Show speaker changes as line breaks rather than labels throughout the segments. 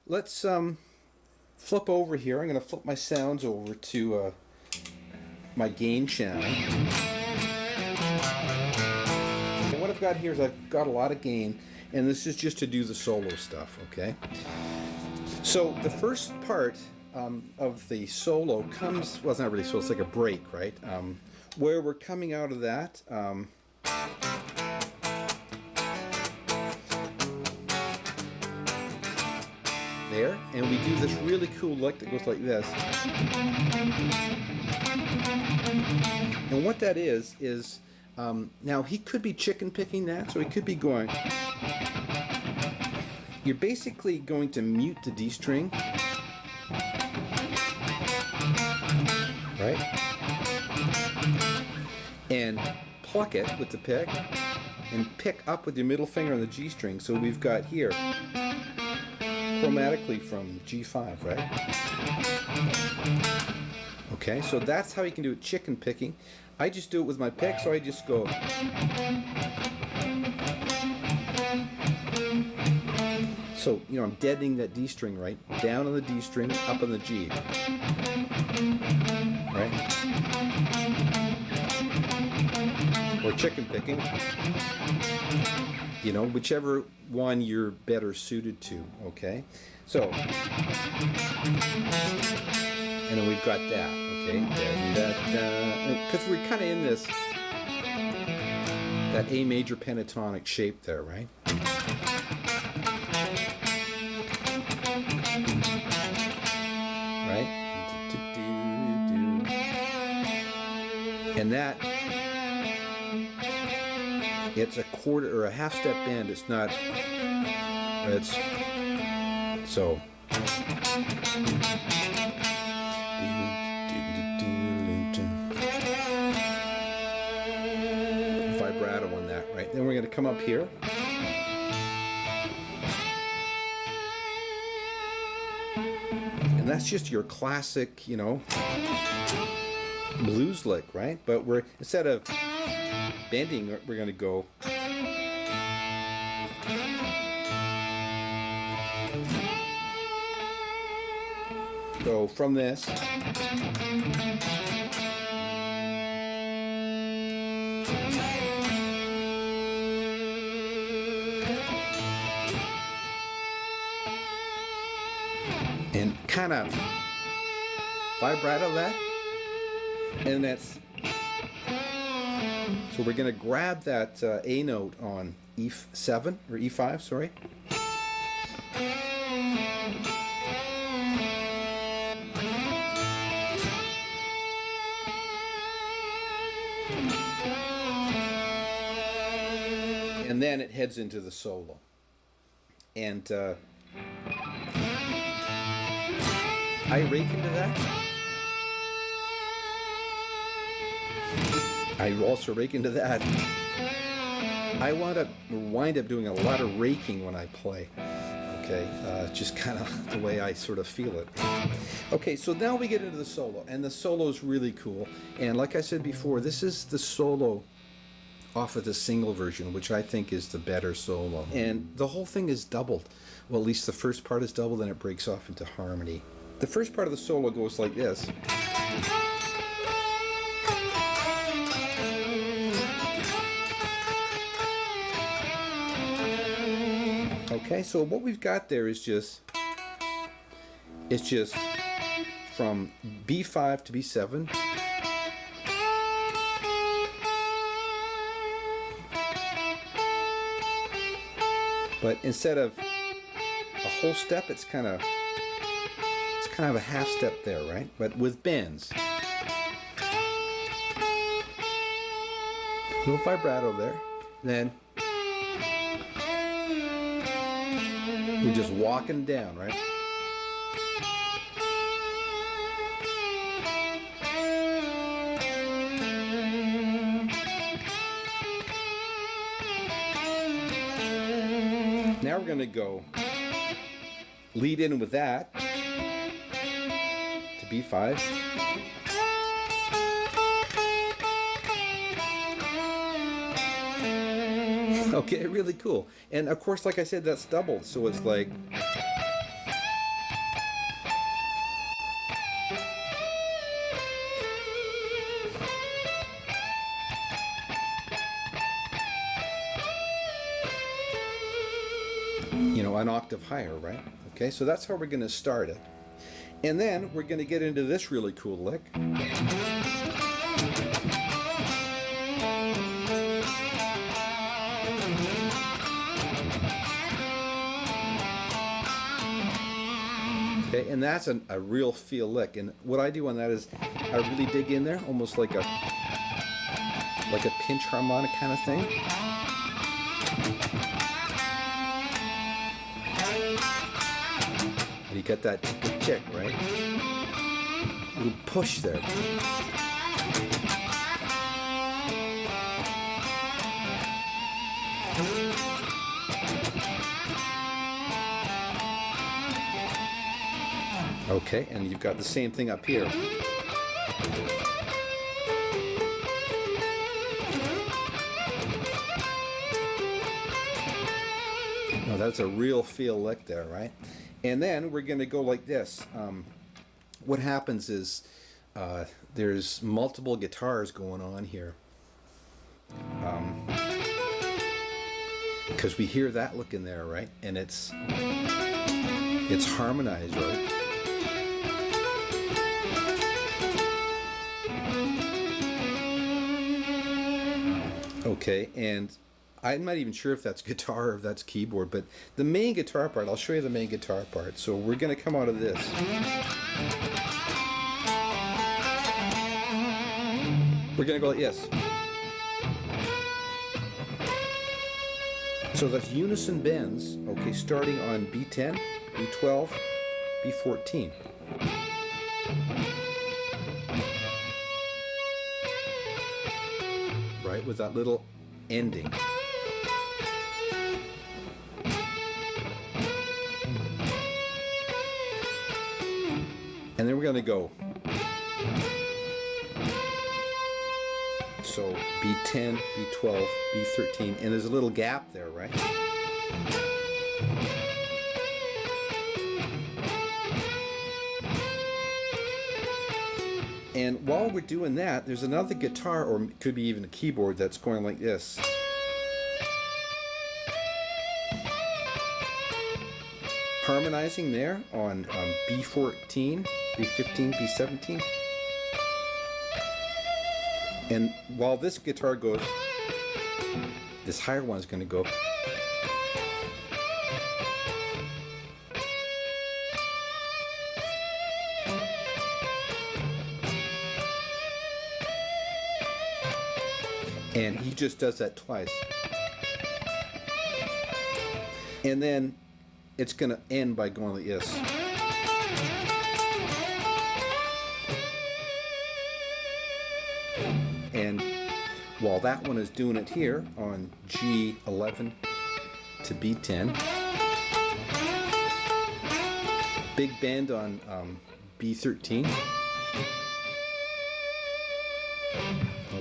let's flip over here. I'm going to flip my sounds over to my gain channel. And what I've got here is I've got a lot of gain, and this is just to do the solo stuff, okay? So the first part of the solo comes, well, it's not really solo, it's like a break, right? Where we're coming out of that, there, and we do this really cool lick that goes like this. And what that is now he could be chicken picking that, so he could be going. You're basically going to mute the D string, right? And pluck it with the pick, and pick up with your middle finger on the G string. So we've got here chromatically from G5, right? Okay, so that's how you can do it, chicken picking. I just do it with my pick, so I just go. So, you know, I'm deadening that D string, right? Down on the D string, up on the G. Right? Or chicken picking. You know, whichever one you're better suited to, okay? So, and then we've got that, okay? Because we're kind of in this, that A major pentatonic shape there, right? Right? And that, it's a quarter or a half step bend. It's not, it's, so. Vibrato on that, right? Then we're going to come up here. And that's just your classic, you know, blues lick, right? But we're, instead of bending, we're going to go. Go from this. And kind of vibrato that. And that's, so we're going to grab that A note on E7 or E5, sorry. And then it heads into the solo. And I rake into that. I also rake into that. I wind up doing a lot of raking when I play. Okay, just kind of the way I sort of feel it. Okay, so now we get into the solo, and the solo is really cool. And like I said before, this is the solo off of the single version, which I think is the better solo. And the whole thing is doubled. Well, at least the first part is doubled, and it breaks off into harmony. The first part of the solo goes like this. Okay, so what we've got there is just, it's just from B5 to B7. But instead of a whole step, it's kind of a half step there, right? But with bends. Little vibrato there. Then we're just walking down, right? Now we're going to go lead in with that to B5. Okay, really cool. And of course, like I said, that's doubled, so it's like, an octave higher, right? Okay, so that's how we're going to start it. And then we're going to get into this really cool lick. Okay, and that's a real feel lick. And what I do on that is I really dig in there, almost like a pinch harmonic kind of thing. And you get that tick, right? A little push there. Okay, and you've got the same thing up here. Now that's a real feel lick there, right? And then we're going to go like this. What happens is there's multiple guitars going on here. Because we hear that lick in there, right? And it's harmonized, right? Okay, and I'm not even sure if that's guitar or if that's keyboard, but the main guitar part, I'll show you the main guitar part. So we're going to come out of this. We're going to go like this. So that's unison bends, okay, starting on B10, B12, B14. Right, with that little ending. And then we're going to go. So B10, B12, B13, and there's a little gap there, right? And while we're doing that, there's another guitar, or it could be even a keyboard, that's going like this. Harmonizing there on B14, B15, B17. And while this guitar goes, this higher one's going to go. And he just does that twice. And then it's going to end by going like this. And while that one is doing it here on G11 to B10, big bend on B13.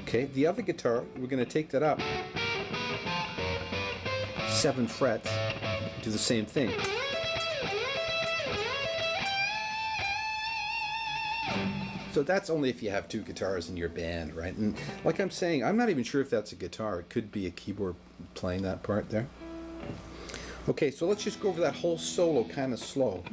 Okay, the other guitar, we're going to take that up 7 frets, do the same thing. So that's only if you have 2 guitars in your band, right? And like I'm saying, I'm not even sure if that's a guitar. It could be a keyboard playing that part there. Okay, so let's just go over that whole solo kind of slow.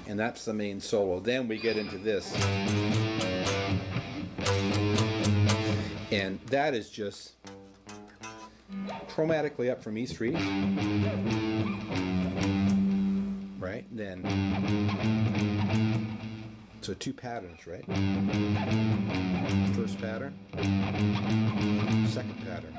And that's the main solo. Then we get into this. And that is just chromatically up from E3. Right? Then, so 2 patterns, right? First pattern, second pattern.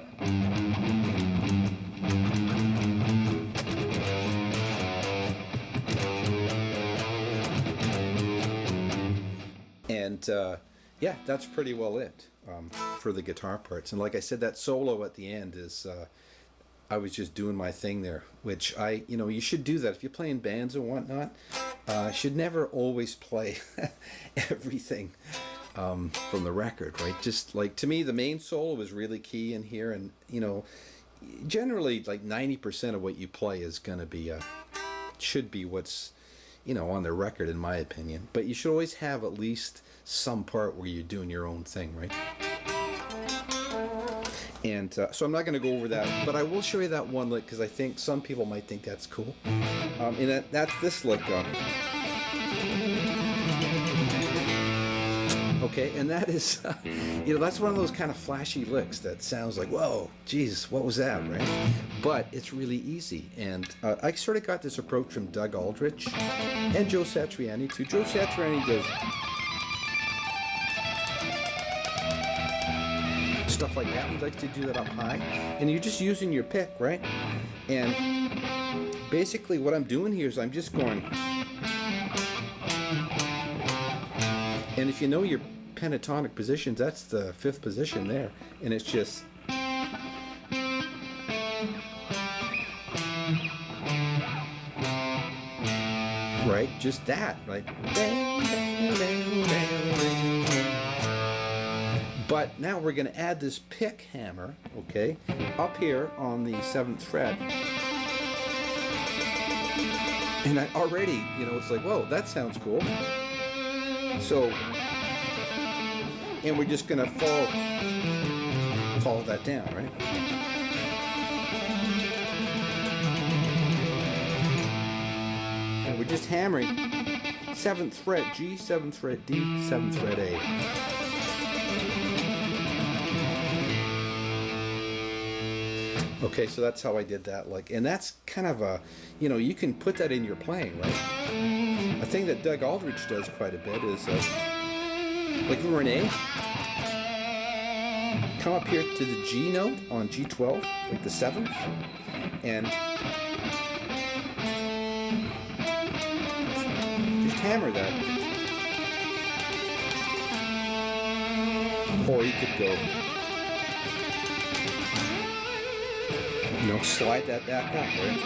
And yeah, that's pretty well it for the guitar parts. And like I said, that solo at the end is I was just doing my thing there, which you should do that if you're playing bands and whatnot. Should never always play everything from the record, right? Just like, to me, the main solo is really key in here, and generally like 90% of what you play is gonna be should be what's on the record, in my opinion. But you should always have at least some part where you're doing your own thing, right? And so I'm not going to go over that, but I will show you that one lick because I think some people might think that's cool. And that's this lick. Okay, and that is, that's one of those kind of flashy licks that sounds like, whoa, Jesus, what was that, right? But it's really easy. And I sort of got this approach from Doug Aldrich and Joe Satriani too. Joe Satriani does stuff like that. He likes to do that up high, and you're just using your pick, right? And basically what I'm doing here is I'm just going, and if you know your pentatonic positions, that's the 5th position there, and it's just right, just that, right? But now we're going to add this pick hammer, okay, up here on the 7th fret. And I already, it's like, whoa, that sounds cool. So, and we're just going to follow that down, right? And we're just hammering 7th fret G, 7th fret D, 7th fret A. Okay, so that's how I did that. And that's kind of a, you can put that in your playing, right? A thing that Doug Aldrich does quite a bit is, like if we're in A, come up here to the G note on G12, like the 7th, and just hammer that. Or you could go, slide that back up, right?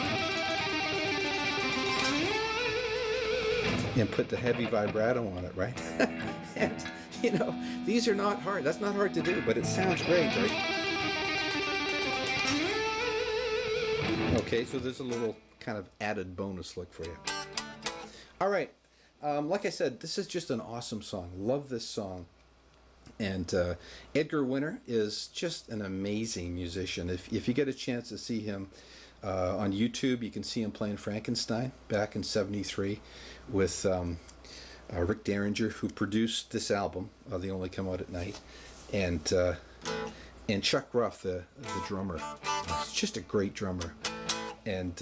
And put the heavy vibrato on it, right? And, these are not hard. That's not hard to do, but it sounds great, right? Okay, so there's a little kind of added bonus lick for you. All right. Like I said, this is just an awesome song. Love this song. And Edgar Winter is just an amazing musician. If you get a chance to see him on YouTube, you can see him playing Frankenstein back in '73 with Rick Derringer, who produced this album, They Only Come Out at Night, and Chuck Ruff, the drummer. He's just a great drummer. And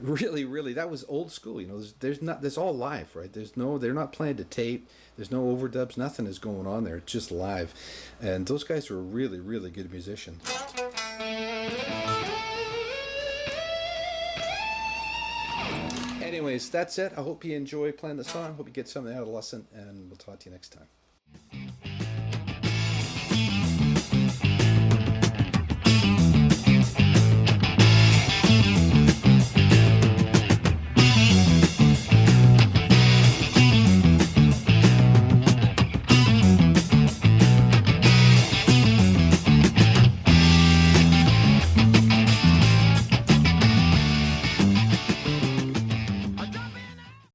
really, that was old school. There's all live, right? They're not playing to tape. There's no overdubs. Nothing is going on there. It's just live. And those guys were really, really good musicians. Anyways, that's it. I hope you enjoy playing the song. Hope you get something out of the lesson, and we'll talk to you next time.